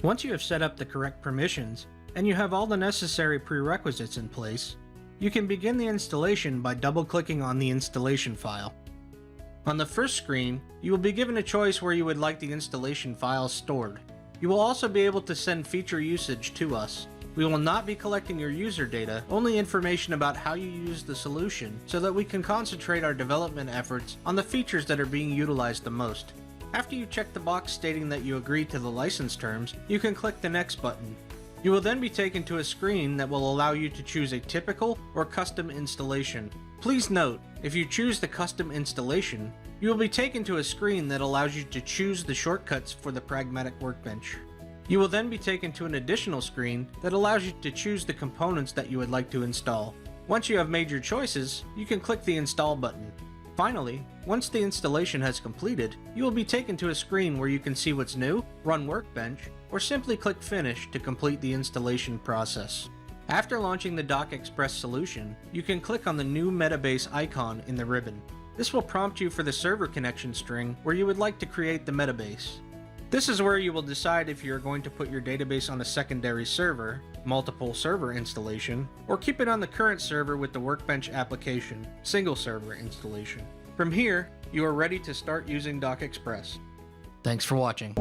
Once you have set up the correct permissions, and you have all the necessary prerequisites in place, you can begin the installation by double-clicking on the installation file. On the first screen, you will be given a choice where you would like the installation files stored. You will also be able to send feature usage to us. We will not be collecting your user data, only information about how you use the solution, so that we can concentrate our development efforts on the features that are being utilized the most. After you check the box stating that you agree to the license terms, you can click the Next button. You will then be taken to a screen that will allow you to choose a typical or custom installation. Please note, if you choose the custom installation, you will be taken to a screen that allows you to choose the shortcuts for the pragmatic workbench. You will then be taken to an additional screen that allows you to choose the components that you would like to install. Once you have made your choices, you can click the Install button. Finally, once the installation has completed, you will be taken to a screen where you can see what's new, run Workbench, or simply click Finish to complete the installation process. After launching the xPress solution, you can click on the new Metabase icon in the ribbon. This will prompt you for the server connection string where you would like to create the metabase. This is where you will decide if you are going to put your database on a secondary server, multiple server installation, or keep it on the current server with the Workbench application, single server installation. From here, you are ready to start using xPress. Thanks for watching.